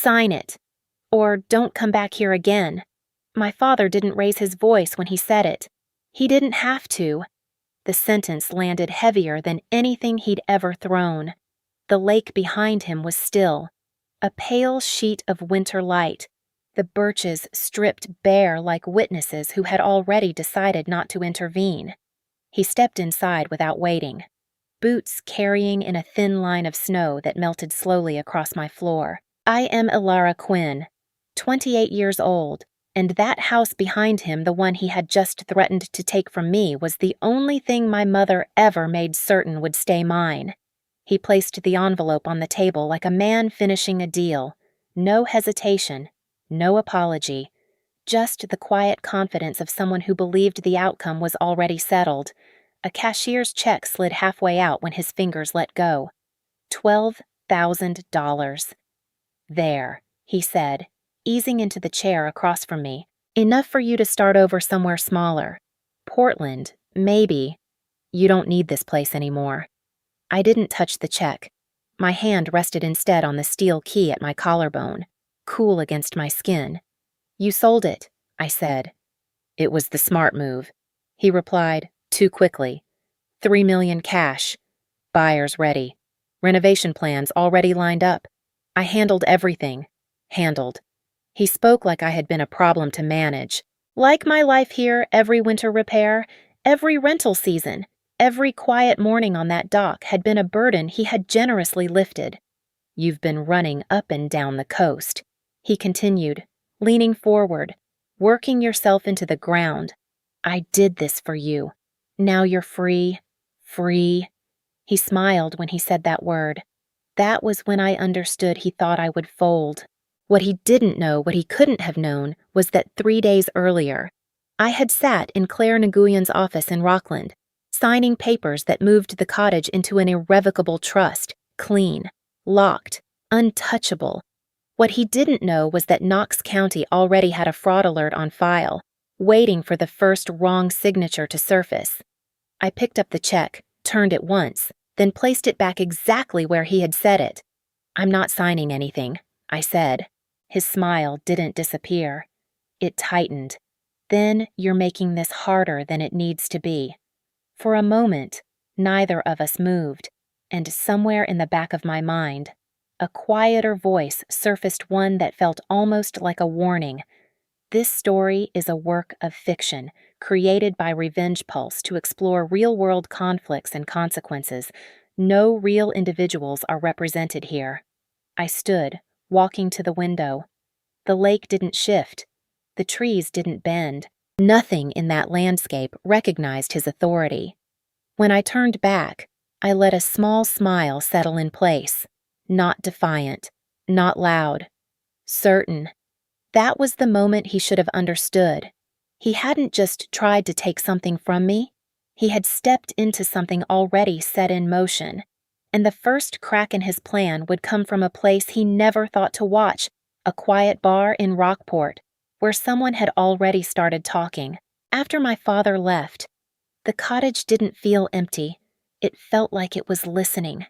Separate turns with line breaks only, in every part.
Sign it. Or don't come back here again. My father didn't raise his voice when he said it. He didn't have to. The sentence landed heavier than anything he'd ever thrown. The lake behind him was still, a pale sheet of winter light, the birches stripped bare like witnesses who had already decided not to intervene. He stepped inside without waiting, boots carrying in a thin line of snow that melted slowly across my floor. I am Elara Quinn, 28 years old, and that house behind him, the one he had just threatened to take from me, was the only thing my mother ever made certain would stay mine. He placed the envelope on the table like a man finishing a deal. No hesitation, no apology, just the quiet confidence of someone who believed the outcome was already settled. A cashier's check slid halfway out when his fingers let go. $12,000. There, he said, easing into the chair across from me. Enough for you to start over somewhere smaller. Portland, maybe. You don't need this place anymore. I didn't touch the check. My hand rested instead on the steel key at my collarbone, cool against my skin. You sold it, I said. It was the smart move, he replied, too quickly. $3 million cash. Buyers ready. Renovation plans already lined up. I handled everything. Handled. He spoke like I had been a problem to manage. Like my life here, every winter repair, every rental season, every quiet morning on that dock had been a burden he had generously lifted. You've been running up and down the coast, he continued, leaning forward, working yourself into the ground. I did this for you. Now you're free. Free. He smiled when he said that word. That was when I understood he thought I would fold. What he didn't know, what he couldn't have known, was that 3 days earlier, I had sat in Claire Nguyen's office in Rockland, signing papers that moved the cottage into an irrevocable trust, clean, locked, untouchable. What he didn't know was that Knox County already had a fraud alert on file, waiting for the first wrong signature to surface. I picked up the check, turned it once, then placed it back exactly where he had said it. I'm not signing anything, I said. His smile didn't disappear. It tightened. Then you're making this harder than it needs to be. For a moment, neither of us moved, and somewhere in the back of my mind, a quieter voice surfaced, one that felt almost like a warning. This story is a work of fiction, created by Revenge Pulse to explore real-world conflicts and consequences. No real individuals are represented here. I stood, walking to the window. The lake didn't shift. The trees didn't bend. Nothing in that landscape recognized his authority. When I turned back, I let a small smile settle in place. Not defiant, not loud. Certain. That was the moment he should have understood. He hadn't just tried to take something from me. He had stepped into something already set in motion. And the first crack in his plan would come from a place he never thought to watch, a quiet bar in Rockport, where someone had already started talking. After my father left, the cottage didn't feel empty. It felt like it was listening.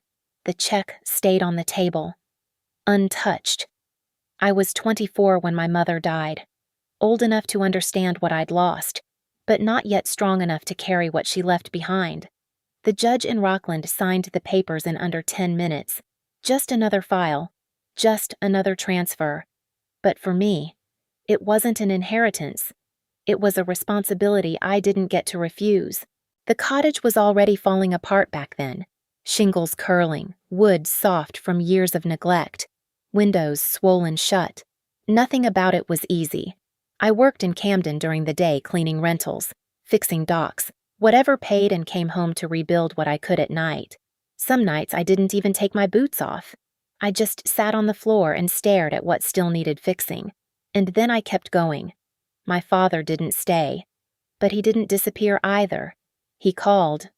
The check stayed on the table, untouched. I was 24 when my mother died, old enough to understand what I'd lost, but not yet strong enough to carry what she left behind. The judge in Rockland signed the papers in under 10 minutes. Just another file, just another transfer. But for me, it wasn't an inheritance. It was a responsibility I didn't get to refuse. The cottage was already falling apart back then. Shingles curling, wood soft from years of neglect, windows swollen shut. Nothing about it was easy. I worked in Camden during the day cleaning rentals, fixing docks, whatever paid, and came home to rebuild what I could at night. Some nights I didn't even take my boots off. I just sat on the floor and stared at what still needed fixing. And then I kept going. My father didn't stay, but he didn't disappear either. He called,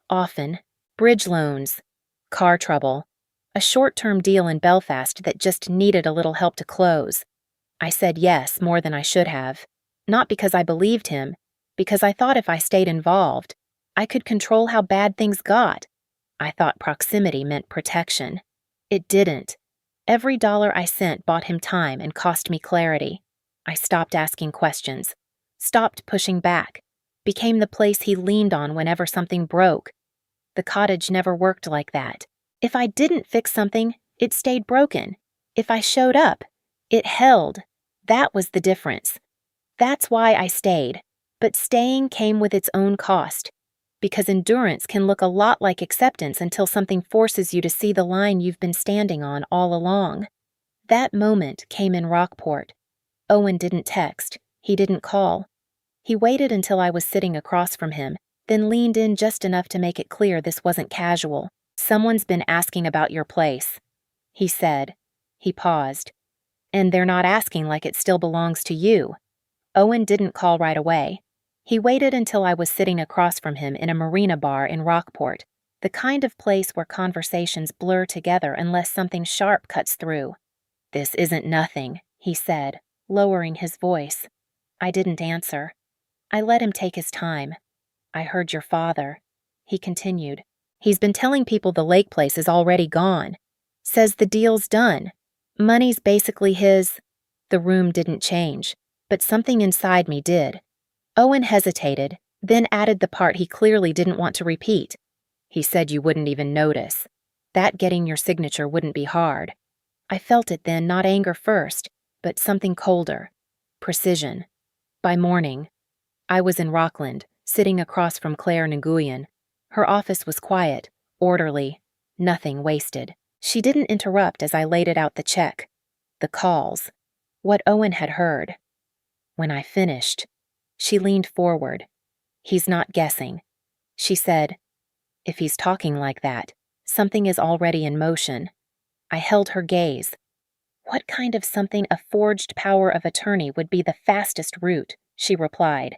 often. Bridge loans, car trouble, a short-term deal in Belfast that just needed a little help to close. I said yes more than I should have, not because I believed him, because I thought if I stayed involved, I could control how bad things got. I thought proximity meant protection. It didn't. Every dollar I sent bought him time and cost me clarity. I stopped asking questions, stopped pushing back, became the place he leaned on whenever something broke. The cottage never worked like that. If I didn't fix something, it stayed broken. If I showed up, it held. That was the difference. That's why I stayed. But staying came with its own cost. Because endurance can look a lot like acceptance until something forces you to see the line you've been standing on all along. That moment came in Rockport. Owen didn't text. He didn't call. He waited until I was sitting across from him, then leaned in just enough to make it clear this wasn't casual. "Someone's been asking about your place," he said. He paused. "And they're not asking like it still belongs to you." Owen didn't call right away. He waited until I was sitting across from him in a marina bar in Rockport, the kind of place where conversations blur together unless something sharp cuts through. "This isn't nothing," he said, lowering his voice. I didn't answer. I let him take his time. "I heard your father," he continued. "He's been telling people the lake place is already gone. Says the deal's done. Money's basically his." The room didn't change, but something inside me did. Owen hesitated, then added the part he clearly didn't want to repeat. "He said you wouldn't even notice. That getting your signature wouldn't be hard." I felt it then, not anger first, but something colder. Precision. By morning, I was in Rockland, sitting across from Claire Nguyen. Her office was quiet, orderly, nothing wasted. She didn't interrupt as I laid it out the check. The calls. What Owen had heard. When I finished, she leaned forward. "He's not guessing," she said. "If he's talking like that, something is already in motion." I held her gaze. "What kind of something a forged power of attorney would be the fastest route?" she replied.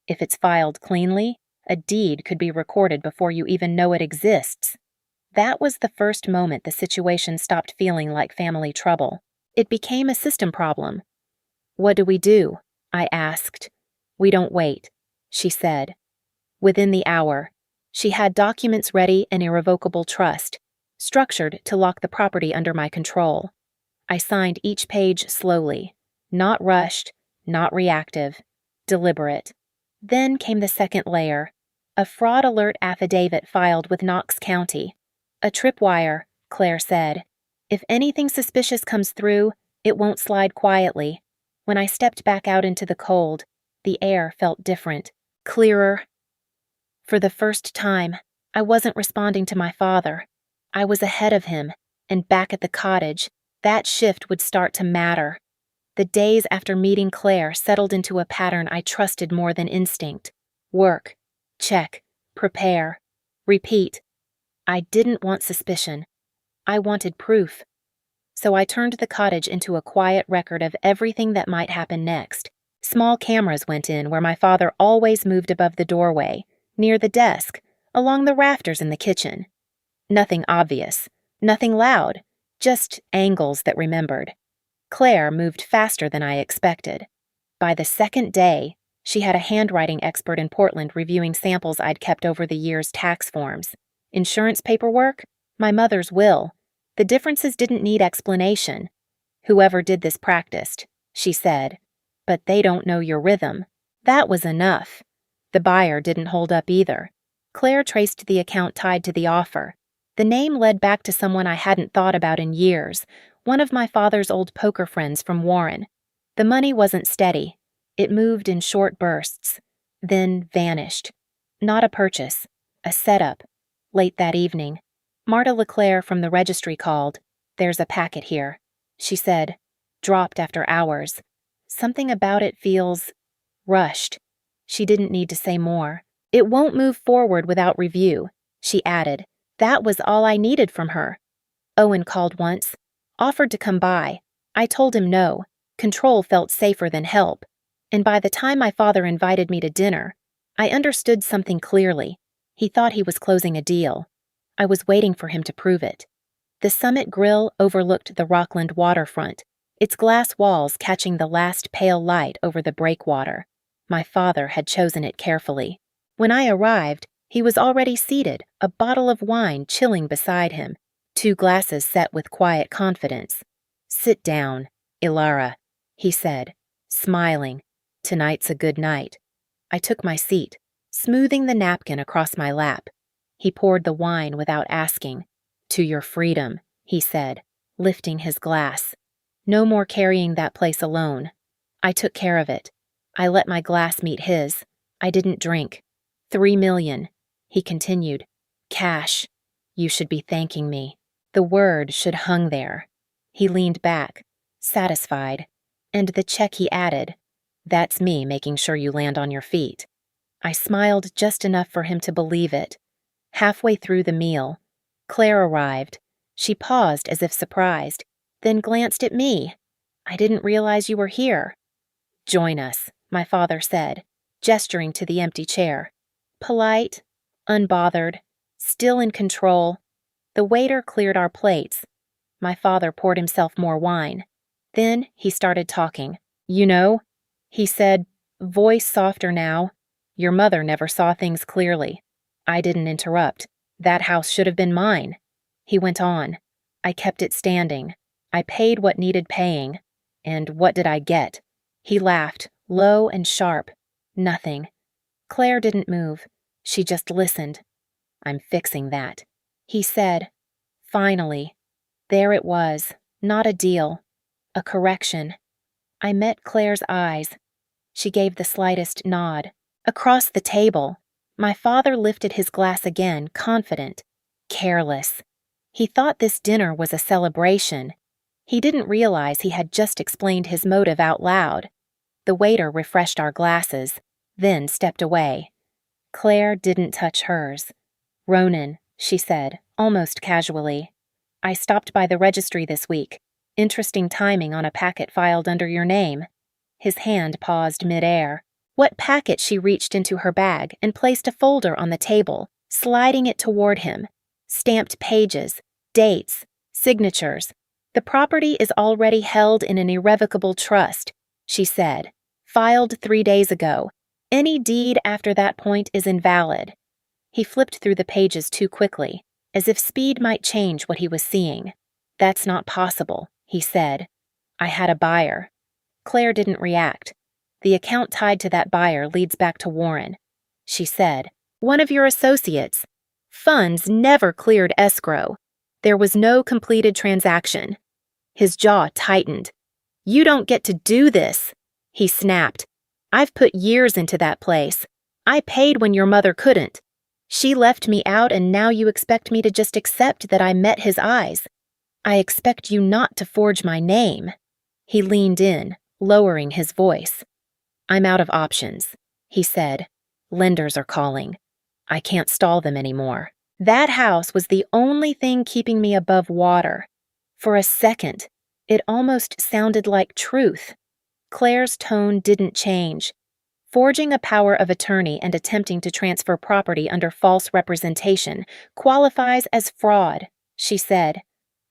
"If it's filed cleanly, a deed could be recorded before you even know it exists." That was the first moment the situation stopped feeling like family trouble. It became a system problem. "What do we do?" I asked. "We don't wait," she said. Within the hour, she had documents ready and irrevocable trust, structured to lock the property under my control. I signed each page slowly, not rushed, not reactive, deliberate. Then came the second layer, a fraud alert affidavit filed with Knox County. "A tripwire," Claire said. "If anything suspicious comes through, it won't slide quietly." When I stepped back out into the cold, the air felt different, clearer. For the first time, I wasn't responding to my father. I was ahead of him, and back at the cottage, that shift would start to matter. The days after meeting Claire settled into a pattern I trusted more than instinct. Work, check, prepare, repeat. I didn't want suspicion. I wanted proof. So I turned the cottage into a quiet record of everything that might happen next. Small cameras went in where my father always moved above the doorway, near the desk, along the rafters in the kitchen. Nothing obvious, nothing loud, just angles that remembered. Claire moved faster than I expected. By the second day, she had a handwriting expert in Portland reviewing samples I'd kept over the years' tax forms. Insurance paperwork, my mother's will. The differences didn't need explanation. "Whoever did this practiced," she said. "But they don't know your rhythm." That was enough. The buyer didn't hold up either. Claire traced the account tied to the offer. The name led back to someone I hadn't thought about in years, one of my father's old poker friends from Warren. The money wasn't steady. It moved in short bursts, then vanished. Not a purchase, a setup. Late that evening, Marta LeClaire from the registry called. "There's a packet here," she said. Dropped after hours. Something about it feels rushed. She didn't need to say more. "It won't move forward without review," she added. That was all I needed from her. Owen called once, offered to come by. I told him no. Control felt safer than help. And by the time my father invited me to dinner, I understood something clearly. He thought he was closing a deal. I was waiting for him to prove it. The Summit Grill overlooked the Rockland waterfront, its glass walls catching the last pale light over the breakwater. My father had chosen it carefully. When I arrived, he was already seated, a bottle of wine chilling beside him, 2 glasses set with quiet confidence. Sit down, Elara, he said, smiling. Tonight's a good night. I took my seat, smoothing the napkin across my lap. He poured the wine without asking. To your freedom, he said, lifting his glass. No more carrying that place alone. I took care of it. I let my glass meet his. I didn't drink. 3 million, he continued. Cash. You should be thanking me. The word should hung there. He leaned back, satisfied, and the check he added. That's me making sure you land on your feet. I smiled just enough for him to believe it. Halfway through the meal, Claire arrived. She paused as if surprised, then glanced at me. I didn't realize you were here. Join us, my father said, gesturing to the empty chair. Polite, unbothered, still in control. The waiter cleared our plates. My father poured himself more wine. Then he started talking. You know, he said, voice softer now, your mother never saw things clearly. I didn't interrupt. That house should have been mine. He went on. I kept it standing. I paid what needed paying. And what did I get? He laughed, low and sharp. Nothing. Claire didn't move. She just listened. I'm fixing that, he said. Finally. There it was. Not a deal. A correction. I met Claire's eyes. She gave the slightest nod. Across the table, my father lifted his glass again, confident, careless. He thought this dinner was a celebration. He didn't realize he had just explained his motive out loud. The waiter refreshed our glasses, then stepped away. Claire didn't touch hers. Ronan, she said, almost casually. I stopped by the registry this week. Interesting timing on a packet filed under your name. His hand paused mid-air. What packet? She reached into her bag and placed a folder on the table, sliding it toward him. Stamped pages, dates, signatures. The property is already held in an irrevocable trust, she said. Filed 3 days ago. Any deed after that point is invalid. He flipped through the pages too quickly, as if speed might change what he was seeing. That's not possible, he said. I had a buyer. Claire didn't react. The account tied to that buyer leads back to Warren. She said, one of your associates. Funds never cleared escrow. There was no completed transaction. His jaw tightened. You don't get to do this, he snapped. I've put years into that place. I paid when your mother couldn't. She left me out and now you expect me to just accept that I met his eyes. I expect you not to forge my name. He leaned in, lowering his voice. I'm out of options, he said. Lenders are calling. I can't stall them anymore. That house was the only thing keeping me above water. For a second, it almost sounded like truth. Claire's tone didn't change. Forging a power of attorney and attempting to transfer property under false representation qualifies as fraud, she said.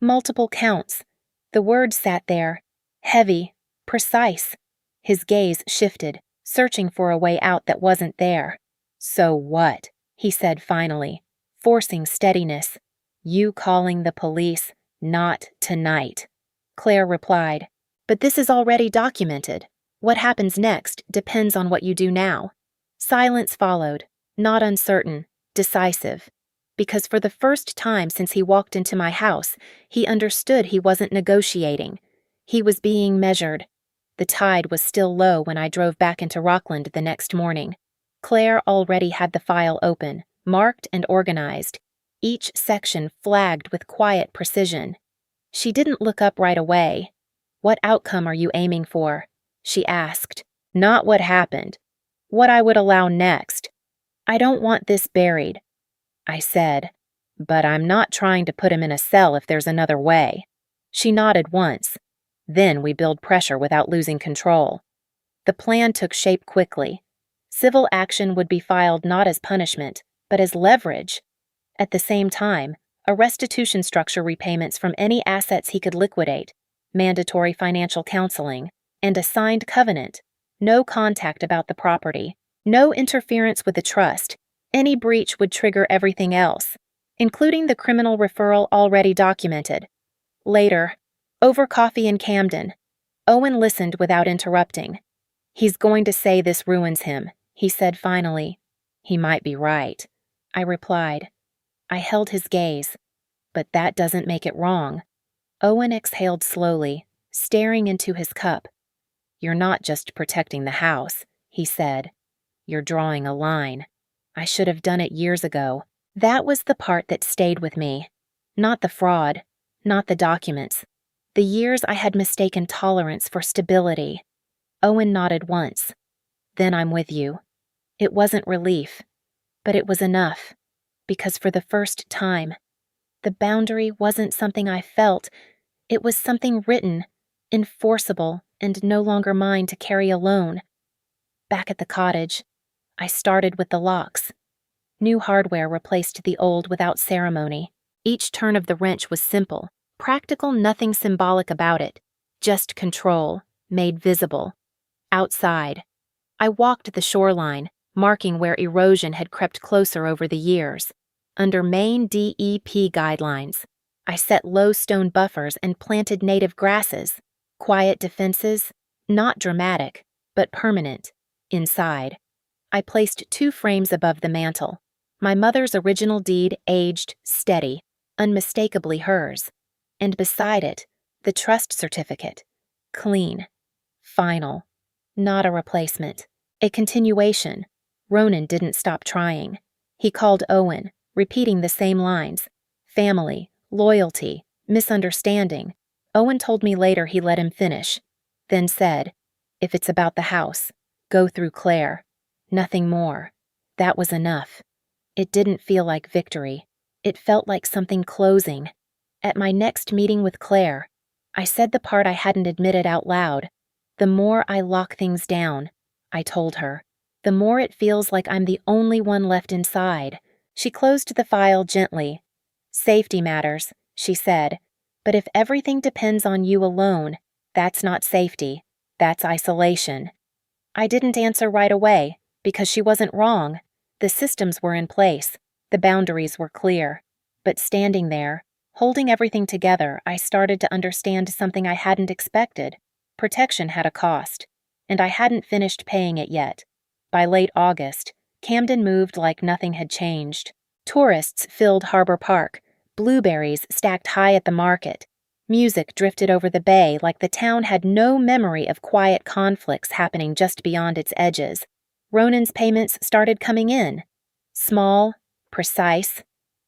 Multiple counts. The words sat there, heavy, precise. His gaze shifted, searching for a way out that wasn't there. So what? He said finally, forcing steadiness. You calling the police? Not tonight. Claire replied, but this is already documented. What happens next depends on what you do now. Silence followed, not uncertain, decisive. Because for the first time since he walked into my house, he understood he wasn't negotiating. He was being measured. The tide was still low when I drove back into Rockland the next morning. Claire already had the file open, marked and organized, each section flagged with quiet precision. She didn't look up right away. What outcome are you aiming for? She asked. Not what happened. What I would allow next. I don't want this buried, I said. But I'm not trying to put him in a cell if there's another way. She nodded once. Then we build pressure without losing control. The plan took shape quickly. Civil action would be filed not as punishment, but as leverage. At the same time, a restitution structure repayments from any assets he could liquidate, mandatory financial counseling, and a signed covenant. No contact about the property, no interference with the trust. Any breach would trigger everything else, including the criminal referral already documented. Later, Over coffee in Camden. Owen listened without interrupting. He's going to say this ruins him, he said finally. He might be right, I replied. I held his gaze. But that doesn't make it wrong. Owen exhaled slowly, staring into his cup. You're not just protecting the house, he said. You're drawing a line. I should have done it years ago. That was the part that stayed with me. Not the fraud, not the documents. The years I had mistaken tolerance for stability. Owen nodded once. Then I'm with you. It wasn't relief, but it was enough. Because for the first time, the boundary wasn't something I felt. It was something written, enforceable, and no longer mine to carry alone. Back at the cottage, I started with the locks. New hardware replaced the old without ceremony. Each turn of the wrench was simple, practical, nothing symbolic about it. Just control, made visible. Outside, I walked the shoreline, marking where erosion had crept closer over the years. Under Maine DEP guidelines, I set low stone buffers and planted native grasses, quiet defenses, not dramatic, but permanent, inside. I placed 2 frames above the mantel. My mother's original deed aged, steady, unmistakably hers. And beside it, the trust certificate. Clean. Final. Not a replacement. A continuation. Ronan didn't stop trying. He called Owen, repeating the same lines. Family, loyalty, misunderstanding. Owen told me later he let him finish, then said, if it's about the house, go through Claire. Nothing more. That was enough. It didn't feel like victory. It felt like something closing. At my next meeting with Claire, I said the part I hadn't admitted out loud. The more I lock things down, I told her, the more it feels like I'm the only one left inside. She closed the file gently. Safety matters, she said, but if everything depends on you alone, that's not safety, that's isolation. I didn't answer right away, because she wasn't wrong. The systems were in place, the boundaries were clear. But standing there, holding everything together, I started to understand something I hadn't expected. Protection had a cost, and I hadn't finished paying it yet. By late August, Camden moved like nothing had changed. Tourists filled Harbor Park, blueberries stacked high at the market. Music drifted over the bay like the town had no memory of quiet conflicts happening just beyond its edges. Ronan's payments started coming in. Small, precise,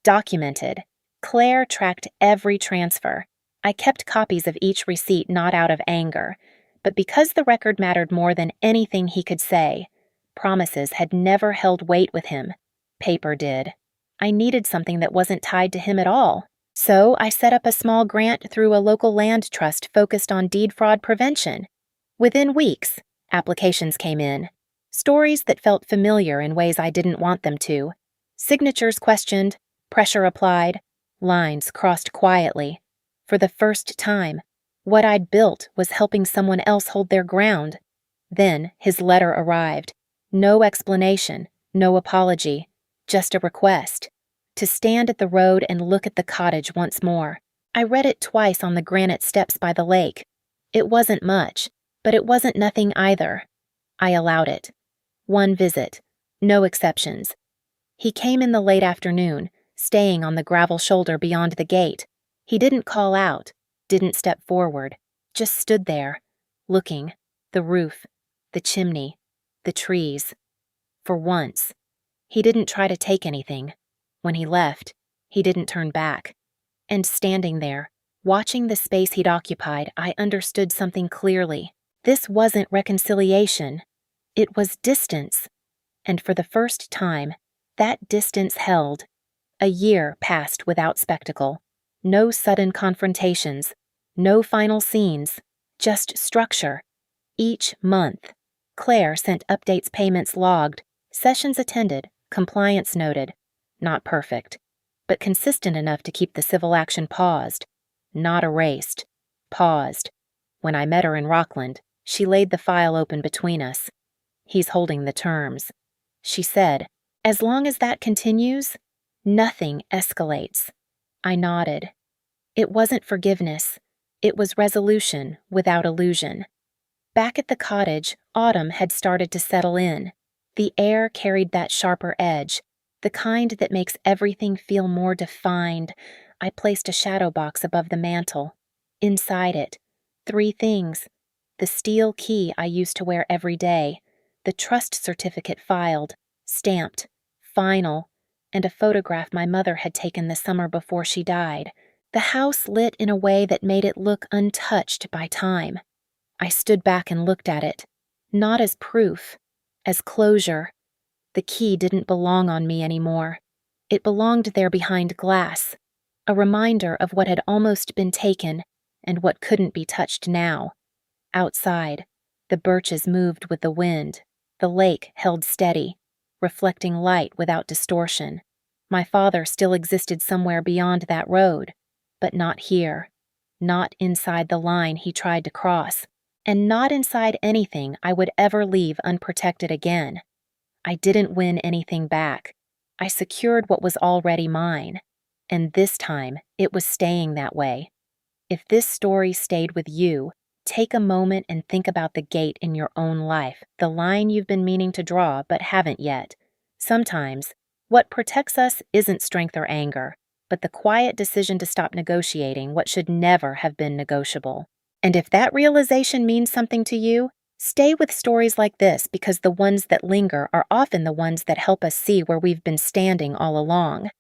documented. Claire tracked every transfer. I kept copies of each receipt, not out of anger, but because the record mattered more than anything he could say. Promises had never held weight with him. Paper did. I needed something that wasn't tied to him at all. So I set up a small grant through a local land trust focused on deed fraud prevention. Within weeks, applications came in. Stories that felt familiar in ways I didn't want them to. Signatures questioned, pressure applied, lines crossed quietly. For the first time, what I'd built was helping someone else hold their ground. Then his letter arrived. No explanation, no apology, just a request. To stand at the road and look at the cottage once more. I read it twice on the granite steps by the lake. It wasn't much, but it wasn't nothing either. I allowed it. One visit, no exceptions. He came in the late afternoon, staying on the gravel shoulder beyond the gate. He didn't call out, didn't step forward, just stood there, looking, the roof, the chimney, the trees. For once, he didn't try to take anything. When he left, he didn't turn back. And standing there, watching the space he'd occupied, I understood something clearly. This wasn't reconciliation. It was distance. And for the first time, that distance held. A year passed without spectacle. No sudden confrontations. No final scenes. Just structure. Each month, Claire sent updates, payments logged, sessions attended, compliance noted. Not perfect, but consistent enough to keep the civil action paused. Not erased. Paused. When I met her in Rockland, she laid the file open between us. He's holding the terms. She said, as long as that continues, nothing escalates. I nodded. It wasn't forgiveness. It was resolution without illusion. Back at the cottage, autumn had started to settle in. The air carried that sharper edge, the kind that makes everything feel more defined. I placed a shadow box above the mantel. Inside it, 3 things: the steel key I used to wear every day, the trust certificate filed, stamped, final, and a photograph my mother had taken the summer before she died. The house lit in a way that made it look untouched by time. I stood back and looked at it, not as proof, as closure. The key didn't belong on me anymore. It belonged there behind glass, a reminder of what had almost been taken and what couldn't be touched now. Outside, the birches moved with the wind. The lake held steady, reflecting light without distortion. My father still existed somewhere beyond that road, but not here, not inside the line he tried to cross, and not inside anything I would ever leave unprotected again. I didn't win anything back. I secured what was already mine, and this time it was staying that way. If this story stayed with you, take a moment and think about the gate in your own life, the line you've been meaning to draw but haven't yet. Sometimes, what protects us isn't strength or anger, but the quiet decision to stop negotiating what should never have been negotiable. And if that realization means something to you, stay with stories like this, because the ones that linger are often the ones that help us see where we've been standing all along.